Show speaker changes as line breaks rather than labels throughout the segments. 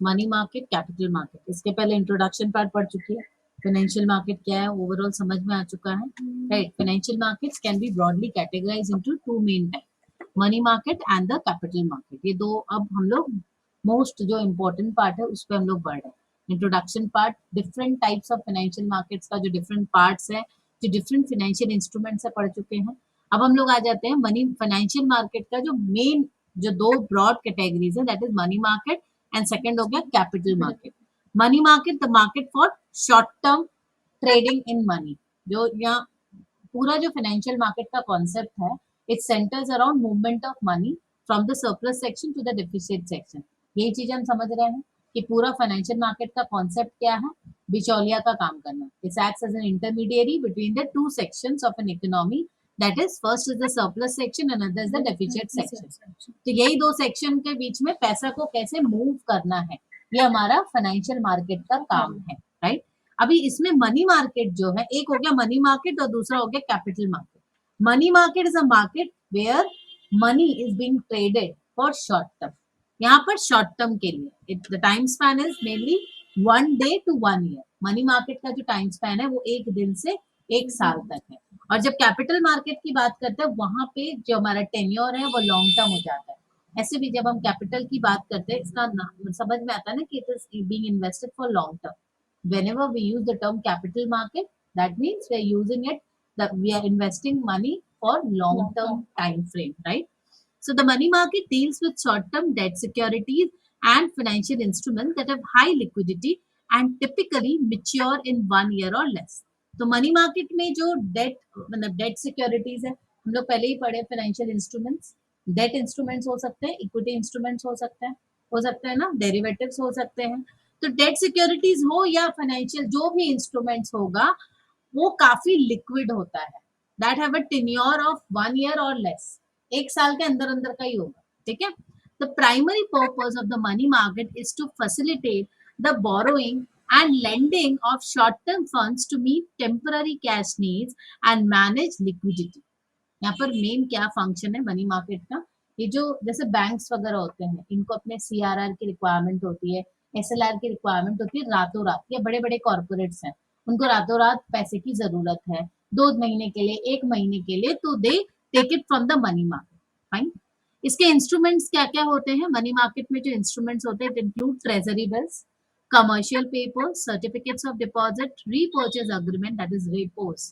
Money market, capital market. इसके पहले introduction part पढ़ चुकी है। फाइनेंशियल मार्केट क्या है ओवरऑल समझ में आ चुका है, right. Financial markets can be broadly categorize into two main type, money market and the capital market. ये दो अब हम लोग मोस्ट जो इम्पोर्टेंट पार्ट है उस पर हम लोग बढ़ रहे हैं। Introduction part, different types of financial markets का जो डिफरेंट पार्ट्स है, जो डिफरेंट फाइनेंशियल इंस्ट्रूमेंट्स है, पढ़ चुके हैं। अब हम लोग आ जाते हैं मनी फाइनेंशियल मार्केट का जो मेन जो दो ब्रॉड कैटेगरीज है, that is money market and second हो गया capital market. Money market, the market for short term trading in money. जो यहाँ पूरा जो फाइनेंशियल मार्केट का कॉन्सेप्ट है, it centres around movement of money from the surplus section two the deficit section. यही चीज हम समझ रहे हैं कि पूरा फाइनेंशियल मार्केट का कॉन्सेप्ट क्या है, बिचौलिया का काम करना। It acts as an intermediary between the two sections of an economy, that is first is the surplus section and other is the deficit section. तो यही दो सेक्शन के बीच में पैसा को कैसे मूव करना है, ये हमारा फाइनेंशियल मार्केट का काम है, राइट। अभी इसमें मनी मार्केट जो है, एक हो गया मनी मार्केट और दूसरा हो गया capital market. Money market is a market where money is being traded for short term. यहाँ पर शॉर्ट टर्म के लिए the time span is mainly 1 day to 1 year. Money market का जो टाइम स्पैन है वो 1 दिन से 1 साल तक है। और जब कैपिटल मार्केट की बात करते हैं, वहां पे जो हमारा टेन्योर है वो लॉन्ग टर्म हो जाता है। ऐसे भी जब हम कैपिटल की बात करते हैं, इसका समझ में आता है ना कि it is being invested for long term. Whenever we use the term capital market, that means we are using it that we are investing money for long term time frame, right? So the money market deals with short term debt securities and financial instruments that have high liquidity and typically mature in 1 year or less. तो money market में जो date मतलब debt securities है, हम लोग पहले ही पढ़े financial instruments. Debt instruments हो सकते हैं, इक्विटी इंस्ट्रूमेंट्स हो सकते हैं ना, डेरिवेटिव्स हो सकते हैं। तो डेट सिक्योरिटीज हो या फाइनेंशियल जो भी इंस्ट्रूमेंट्स होगा, वो काफी लिक्विड होता है। That have a tenure of 1 year और लेस, 1 साल के अंदर अंदर का ही होगा, ठीक है। The primary purpose of the money market is to facilitate the borrowing and lending of short-term funds to meet temporary cash needs and manage liquidity. यहाँ पर मेन क्या फंक्शन है मनी मार्केट का, ये जो जैसे बैंक्स वगैरह होते हैं, इनको अपने सीआरआर की रिक्वायरमेंट होती है, एसएलआर की रिक्वायरमेंट होती है रातों रात। ये बड़े बड़े कॉर्पोरेट्स हैं, उनको रातों रात पैसे की जरूरत है, 2 महीने के लिए, 1 महीने के लिए, तो they take it from the money market, fine. इसके इंस्ट्रूमेंट्स क्या क्या होते हैं मनी मार्केट में? जो इंस्ट्रूमेंट्स होते हैं, it include treasury bills, commercial papers, certificates of deposit, repurchase agreement, that is repos,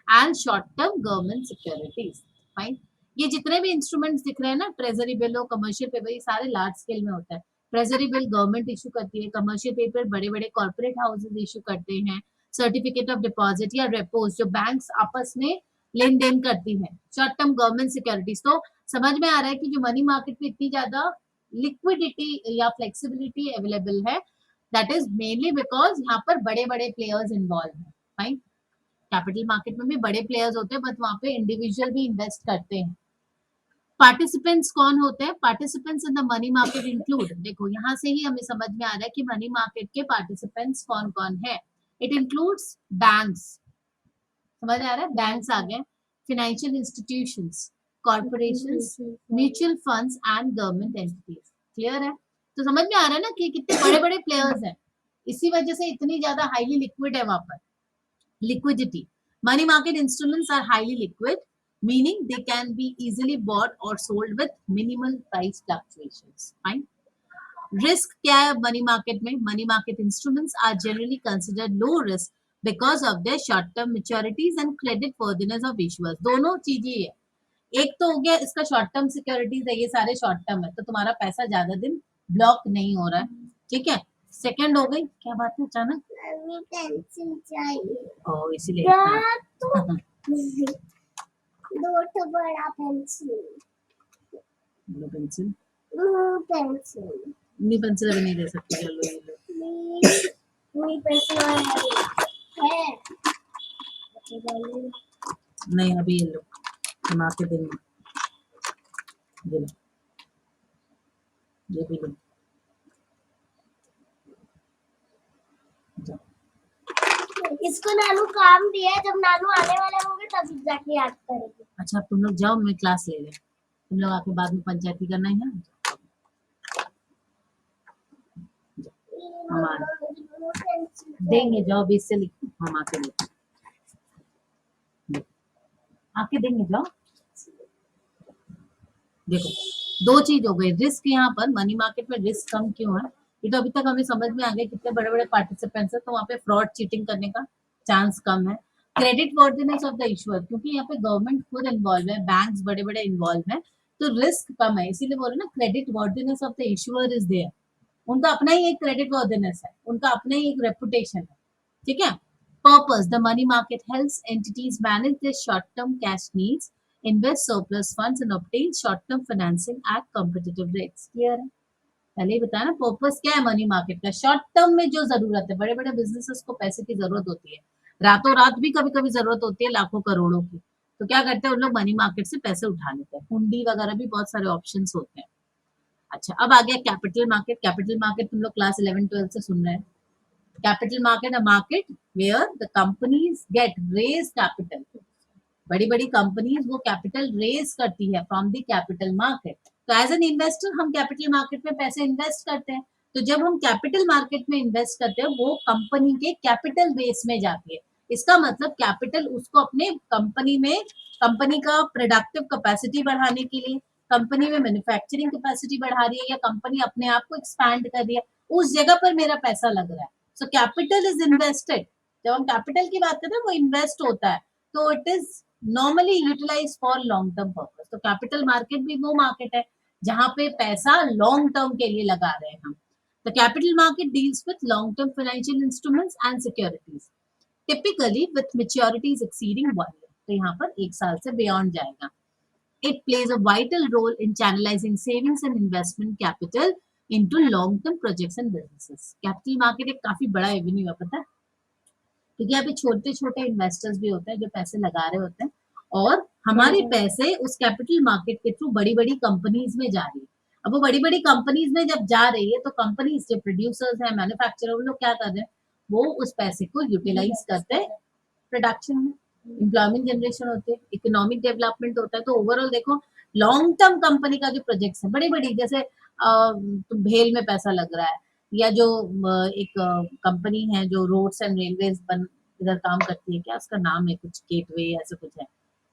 and short-term government securities. Fine. ये जितने भी इंस्ट्रूमेंट्स दिख रहे हैं ना, ट्रेजरी बिल हो, कमर्शियल पेपर, ये सारे लार्ज स्केल में होता है। ट्रेजरी बिल गवर्नमेंट इशू करती है, कमर्शियल पेपर बड़े बड़े कॉर्पोरेट हाउसेज इशू करते हैं, सर्टिफिकेट ऑफ डिपॉजिट या रेपोज जो बैंक्स आपस में लेन देन करती हैं, शॉर्ट टर्म गवर्नमेंट सिक्योरिटीज। तो समझ में आ रहा है कि जो मनी मार्केट में इतनी ज्यादा लिक्विडिटी या फ्लेक्सिबिलिटी अवेलेबल है, दैट इज मेनली बिकॉज यहाँ पर बड़े बड़े प्लेयर्स इन्वॉल्व हैं, फाइन। कैपिटल मार्केट में भी बड़े प्लेयर्स होते हैं, बट वहां पे इंडिविजुअल भी इन्वेस्ट करते हैं। पार्टिसिपेंट्स कौन होते हैं? Participants in the money market include, देखो यहाँ से ही हमें समझ में आ रहा है कि मनी मार्केट के पार्टिसिपेंट्स कौन कौन है। इट इंक्लूड्स बैंक्स, समझ आ रहा है, बैंक्स आ गए, financial institutions, corporations, mutual funds and government entities. Clear है? तो समझ में आ रहा है ना कि कितने बड़े बड़े प्लेयर्स हैं, इसी वजह से इतनी ज्यादा हाईली लिक्विड है वहां पर। Liquidity, money market instruments are highly liquid, meaning they can be easily bought or sold with minimal price fluctuations. Fine. Risk क्या है मनी मार्केट में? Money market instruments are generally considered low risk because of their short term maturities and credit worthiness of issuers. दोनों चीजें है, एक तो हो गया इसका शॉर्ट टर्म सिक्योरिटीज है, ये सारे शॉर्ट टर्म है, तो तुम्हारा पैसा ज्यादा दिन ब्लॉक नहीं हो रहा है, ठीक है। सेकंड हो गई, क्या बात है अचानक? पेंसिल चाहिए, ओ इसीलिए दो बड़ा पेंसिल, पेंसिल पेंसिल नहीं, पेंसिल अभी नहीं दे सकती, चलो ये लो, नहीं पेंसिल है नहीं, अभी ये लो, हम आके देंगे, ये लो, ये भी लो, इसको नानू काम दिया है, जब नानू आने वाले होंगे तब जाके याद करेंगे। अच्छा तुम लोग जाओ, मैं क्लास ले रहे, तुम लोग आके बाद में पंचायती करना है ना। हमारे देंगे, जाओ बीच से लिखो, हम आके लेते आके देंगे, जाओ। देखो, दो चीज हो गई, रिस्क यहाँ पर मनी मार्केट में रिस्क कम क्यों है, ये तो अभी तक हमें समझ में आ गया, कितने बड़े बड़े पार्टिसिपेंट्स है तो वहाँ पे फ्रॉड चीटिंग करने का चांस कम है। Credit worthiness of the issuer, क्योंकि यहाँ पे गवर्नमेंट खुद इन्वॉल्व है, बैंक्स बड़े बड़े इन्वॉल्व है, तो रिस्क कम है, इसीलिए बोल रहे ना credit worthiness of the issuer is there. उनका अपना ही एक क्रेडिट वर्दीनेस है, उनका अपना ही एक रेपुटेशन है, ठीक है। Purpose, the money market helps entities manage their short term cash needs, invest surplus funds and obtain short term financing at competitive rates। Clear है, पहले ही बताया ना, पर्पस क्या है मनी मार्केट का, शॉर्ट टर्म में जो जरूरत है, बड़े बड़े बिजनेसेस को पैसे की जरूरत होती है, रातों रात भी कभी कभी जरूरत होती है लाखों करोड़ों की, तो क्या करते हैं उन लोग मनी मार्केट से पैसे उठा लेते हैं, हुंडी वगैरह भी बहुत सारे ऑप्शन होते हैं। अच्छा, अब आ गया कैपिटल मार्केट। कैपिटल मार्केट तुम लोग क्लास 11-12 से सुन रहे हैं। Capital market, a market where the companies get raise capital, बड़ी बड़ी कंपनीज वो कैपिटल रेज करती है फ्रॉम द कैपिटल मार्केट, तो एज एन इन्वेस्टर हम कैपिटल मार्केट में पैसे इन्वेस्ट करते हैं, तो जब हम कैपिटल मार्केट में इन्वेस्ट करते हैं वो कंपनी के कैपिटल बेस में जाती है, इसका मतलब कैपिटल उसको अपने कंपनी में, कंपनी का प्रोडक्टिव कैपेसिटी बढ़ाने के लिए, कंपनी में मैन्युफैक्चरिंग कैपेसिटी बढ़ा रही है, या कंपनी अपने आप को एक्सपैंड कर रही है, उस जगह पर मेरा पैसा लग रहा है, सो कैपिटल इज इन्वेस्टेड। जब हम कैपिटल की बात करते हैं वो इन्वेस्ट होता है, तो it is normally utilize for long term purpose, तो कैपिटल मार्केट भी वो मार्केट है जहां पे पैसा लॉन्ग टर्म के लिए लगा रहे हैं हम। The capital market deals with long term financial instruments and securities, typically with मैच्योरिटीज exceeding 1 year, तो यहाँ पर 1 साल से बियॉन्ड जाएगा। It plays a vital role in channelizing savings and investment capital into long-term projects and businesses। Capital market एक काफी बड़ा Avenue है, पता है, क्योंकि यहाँ पे छोटे छोटे इन्वेस्टर्स भी होते हैं जो पैसे लगा रहे होते हैं, और हमारे पैसे उस कैपिटल मार्केट के थ्रू बड़ी बड़ी कंपनीज में जा रही है। अब वो बड़ी बड़ी कंपनीज में जब जा रही है तो कंपनीज जो प्रोड्यूसर्स हैं, मैन्युफैक्चरर, वो लोग क्या कर रहे हैं, वो उस पैसे को यूटिलाइज करते हैं प्रोडक्शन में, एम्प्लॉयमेंट जनरेशन होते हैं, इकोनॉमिक डेवलपमेंट होता है, तो ओवरऑल देखो लॉन्ग टर्म कंपनी का जो प्रोजेक्ट्स है बड़ी बड़ी, जैसे भेल में पैसा लग रहा है, या जो एक कंपनी है जो रोड्स एंड रेलवेज बन इधर काम करती है, क्या उसका नाम है, कुछ गेटवे ऐसा कुछ है,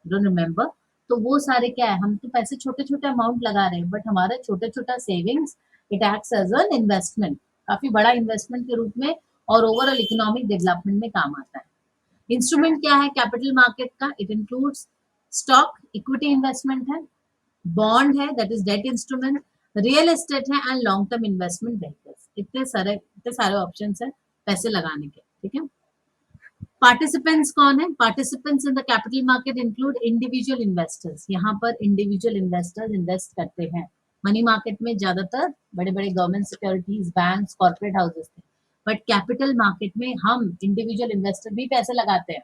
डोंट रिमेम्बर, तो वो सारे क्या है, हम तो पैसे छोटे छोटे अमाउंट लगा रहे हैं, बट हमारा छोटा छोटा savings it acts as an investment, काफी बड़ा इन्वेस्टमेंट के रूप में, और ओवरऑल इकोनॉमिक डेवलपमेंट में काम आता है। इंस्ट्रूमेंट क्या है कैपिटल मार्केट का, it includes stock, equity investment है, बॉन्ड है that is debt instrument, real estate है, and long term investment vehicles, इतने सारे ऑप्शंस है पैसे लगाने के, ठीक है। पार्टिसिपेंट्स कौन है, participants in the capital market include individual investors, यहाँ पर इंडिविजुअल इन्वेस्टर्स इन्वेस्ट करते हैं। मनी मार्केट में ज्यादातर बड़े बड़े government securities, banks, corporate houses थे, बट कैपिटल मार्केट में हम इंडिविजुअल इन्वेस्टर भी पैसे लगाते हैं।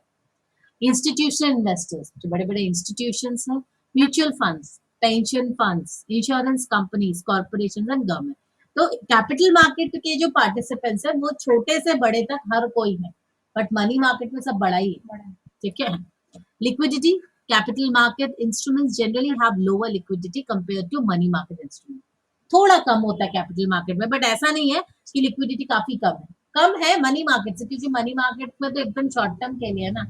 इंस्टीट्यूशनल इन्वेस्टर्स, जो बड़े बड़े इंस्टीट्यूशंस हैं, mutual funds, pension funds, insurance companies, corporation and government, तो कैपिटल मार्केट के जो पार्टिसिपेंट्स हैं वो छोटे से बड़े तक हर कोई है, बट मनी मार्केट में सब बड़ा ही है, ठीक है। Liquidity, capital market instruments generally have lower liquidity compare to money market instrument, थोड़ा कम होता है कैपिटल मार्केट में, बट ऐसा नहीं है कि लिक्विडिटी काफी कम है मनी मार्केट से, क्योंकि मनी मार्केट में तो एकदम शॉर्ट टर्म के लिए ना।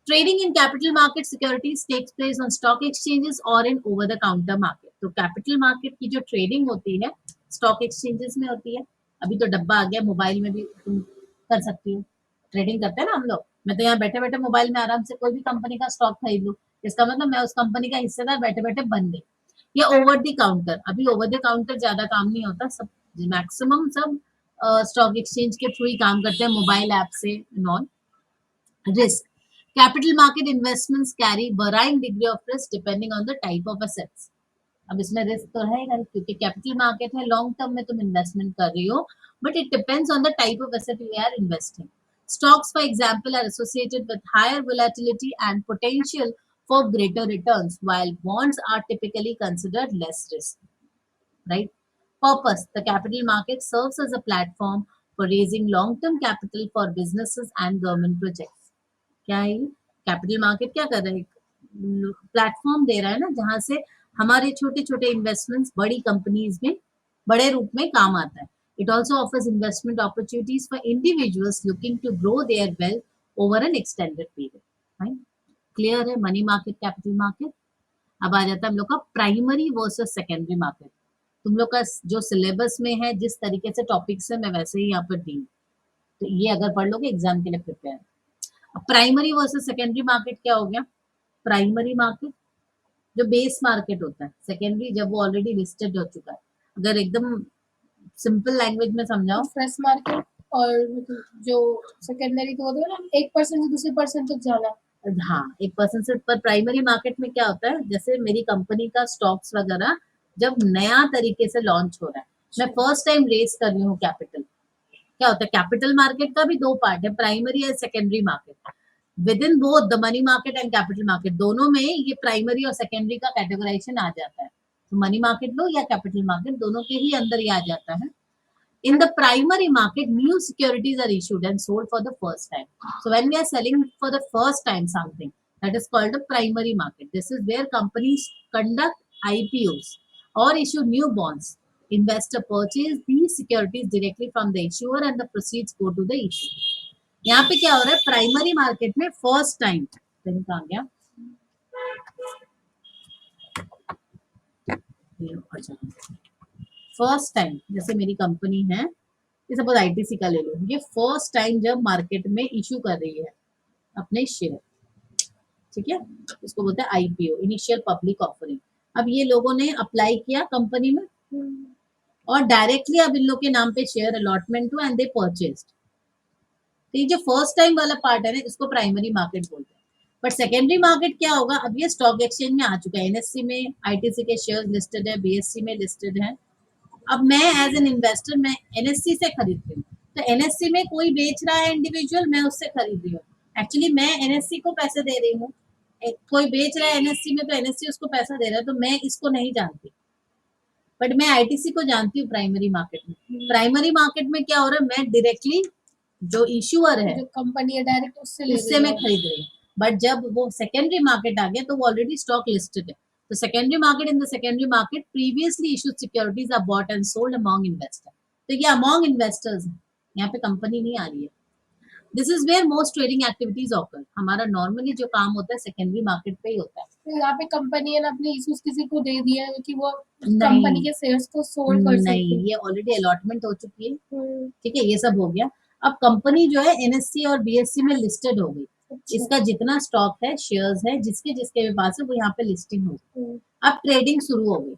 Trading in capital market securities takes place on stock exchanges or in over the counter market। तो कैपिटल मार्केट की जो ट्रेडिंग होती है स्टॉक एक्सचेंजेस में होती है, अभी तो डब्बा आ गया, मोबाइल में भी तुम कर सकती हो, ट्रेडिंग करते हैं ना हम लोग, मैं तो यहाँ बैठे बैठे मोबाइल में आराम से कोई भी कंपनी का स्टॉक खरीद लूँ, इसका मतलब मैं उस कंपनी का हिस्सेदार बैठे बैठे बन गई। या ओवर द काउंटर, अभी ओवर द काउंटर ज्यादा काम नहीं होता, सब मैक्सिमम सब स्टॉक एक्सचेंज के थ्रू ही काम करते हैं, मोबाइल ऐप से non. Risk, capital market investments carry varying degree of risk depending on the type of assets। अब इसमें रिस्क तो है ना, क्योंकि कैपिटल मार्केट है, लॉन्ग टर्म में तुम इन्वेस्टमेंट कर रही हो, but it depends on the type of asset you are investing. Stocks, for example, are associated with higher volatility and potential for greater returns, while bonds are typically considered less risk, right? Purpose, the capital market serves as a platform for raising long-term capital for businesses and government projects। क्या है, capital market क्या कर रहा है, platform दे रहा है ना, जहां से हमारे छोटे छोटे इन्वेस्टमेंट्स बड़ी कंपनीज में बड़े रूप में काम आता है, It also offers investment opportunities for individuals looking to grow their wealth over an extended period. Right? Clear है मनी मार्केट कैपिटल मार्केट. अब आ जाता है हम लोग का प्राइमरी वर्सेस सेकेंडरी मार्केट. तुम लोग का जो सिलेबस में है जिस तरीके से टॉपिक्स है मैं वैसे ही यहाँ पर दी, तो ये अगर पढ़ लोगे एग्जाम के लिए प्रिपेयर. अब प्राइमरी वर्सेस सेकेंडरी मार्केट क्या हो गया? प्राइमरी मार्केट जो बेस मार्केट होता है, सेकेंडरी जब वो ऑलरेडी लिस्टेड हो चुका है. अगर एकदम सिंपल लैंग्वेज में समझाओ,
फ्रेश मार्केट और जो सेकेंडरी तो होता है ना, एक पर्सन से दूसरे पर्सन तक जाना.
हाँ, एक पर्सन से. पर प्राइमरी मार्केट में क्या होता है, जैसे मेरी कंपनी का स्टॉक्स वगैरह जब नया तरीके से लॉन्च हो रहा है, मैं फर्स्ट टाइम रेस कर रही हूँ कैपिटल, क्या होता है, कैपिटल मार्केट का भी दो पार्ट है, प्राइमरी और secondary market. With in both the money market and capital market, दोनों में ये प्राइमरी और सेकेंडरी का कैटेगराइजेशन आ जाता है. तो मनी मार्केट लो या कैपिटल मार्केट, दोनों के ही अंदर ये आ जाता है. In the primary market, new securities are issued and sold for the first time. So when we are selling for the first time something, that is called a primary market. This is where companies conduct IPOs or issue new bonds. Investor purchase these securities directly from the issuer and the proceeds go to the issuer. यहाँ पे क्या हो रहा है, primary market में first time. कहाँ गया? अच्छा, फर्स्ट टाइम जैसे मेरी कंपनी है, सपोज आईटीसी का ले लो, ये फर्स्ट टाइम जब मार्केट में इशू कर रही है अपने शेयर, ठीक है, इसको बोलते हैं आईपीओ, इनिशियल पब्लिक ऑफरिंग. अब ये लोगों ने अप्लाई किया कंपनी में और डायरेक्टली अब इन लोग के नाम पे शेयर अलॉटमेंट हुआ एंड दे परचेज्ड. तो ये जो फर्स्ट टाइम वाला पार्ट है ना, इसको प्राइमरी मार्केट बोलते हैं. बट सेकेंडरी मार्केट क्या होगा, अब ये स्टॉक एक्सचेंज में आ चुका है, एनएससी में आईटीसी के शेयर लिस्टेड है, बीएससी में लिस्टेड है. अब मैं एज एन इन्वेस्टर मैं एनएससी से खरीद रही हूँ, तो एनएससी में कोई बेच रहा है इंडिविजुअल, मैं उससे खरीद रही हूँ. एक्चुअली मैं एनएससी को पैसे दे रही हूँ, कोई बेच रहा है एनएससी में तो एनएससी उसको पैसा दे रहा है, तो मैं इसको नहीं जानती. बट मैं आईटीसी को जानती हूँ प्राइमरी मार्केट में. प्राइमरी मार्केट में क्या हो रहा है, मैं डायरेक्टली जो इशूअर है,
जो कंपनी है डायरेक्ट
उससे मैं खरीद रही हूँ. बट जब वो सेकेंडरी मार्केट आ गया तो वो ऑलरेडी स्टॉक लिस्टेड है. The secondary market, in the secondary market, previously issued securities are bought and sold among investors. तो ये among investors है, यहाँ पे कंपनी नहीं आ रही है. This is where most trading activities occur. हमारा नॉर्मली जो काम होता है सेकेंडरी मार्केट पे ही होता है.
तो यहाँ पे कंपनी ने अपने इश्यूज किसी को दे दिया है कि वो कंपनी के शेयर्स को सोल्ड कर सकती है.
नहीं, ये ऑलरेडी अलॉटमेंट हो चुकी है, ठीक है, ये सब हो गया. अब कंपनी जो है एनएससी और बीएससी में लिस्टेड हो गई. इसका जितना स्टॉक है, शेयर्स है, जिसके जिसके भी पास है वो यहाँ पे लिस्टिंग हो गई. अब ट्रेडिंग शुरू हो गई.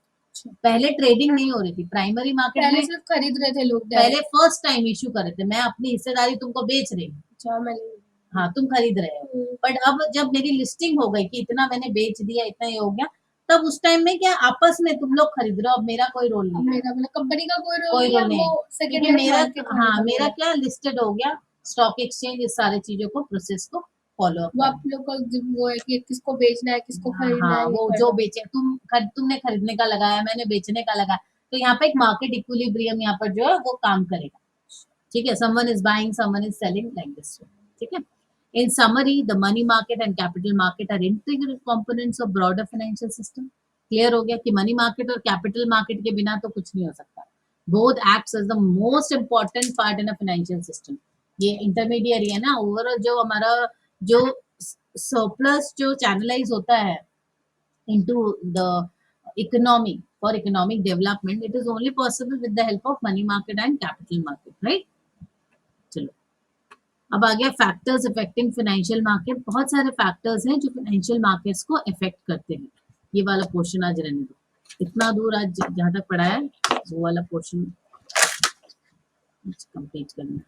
पहले ट्रेडिंग नहीं हो रही थी प्राइमरी मार्केट
पहले
में,
सिर्फ खरीद रहे थे लोग,
पहले फर्स्ट टाइम इशू कर रहे थे, मैं अपनी हिस्सेदारी तुमको बेच रही हूँ, हाँ तुम खरीद रहे हो. बट अब जब मेरी लिस्टिंग हो गई कि इतना मैंने बेच दिया, इतना ये हो गया, तब उस टाइम में क्या आपस में तुम लोग खरीद रहे हो, अब मेरा कोई रोल नहीं,
मेरा मतलब कंपनी का कोई
रोल नहीं, क्योंकि मेरा हाँ मेरा
क्या
क्या लिस्टेड हो गया, स्टॉक एक्सचेंज इस सारे चीजों को प्रोसेस को फॉलो
वो आप लोग का वो है कि किसको बेचना है, किसको खरीदना है.
वो जो बेचे, तुमने खरीदने का लगाया, मैंने बेचने का लगाया, तो यहाँ पे एक मार्केट इक्विलिब्रियम यहाँ पर जो है वो काम करेगा. ठीक है, someone is buying, someone is selling, like this. ठीक है. In summary, the money market and capital market are integral components of broader financial system. Clear हो गया कि मनी मार्केट और कैपिटल मार्केट के बिना तो कुछ नहीं हो सकता. Both acts as the most important part in a financial system. ये इंटरमीडियरी है ना, ओवरऑल जो हमारा जो सरप्लस जो चैनलाइज होता है into the economy for economic development, it is only possible with the help of money market and capital market, right? चलो, अब आ गया फैक्टर्स अफेक्टिंग फाइनेंशियल मार्केट. बहुत सारे फैक्टर्स हैं जो फाइनेंशियल मार्केट्स को अफेक्ट करते हैं. ये वाला पोर्शन आज रहने दो, इतना दूर आज जहाँ तक पढ़ा है वो वाला पोर्शन कंप्लीट करना.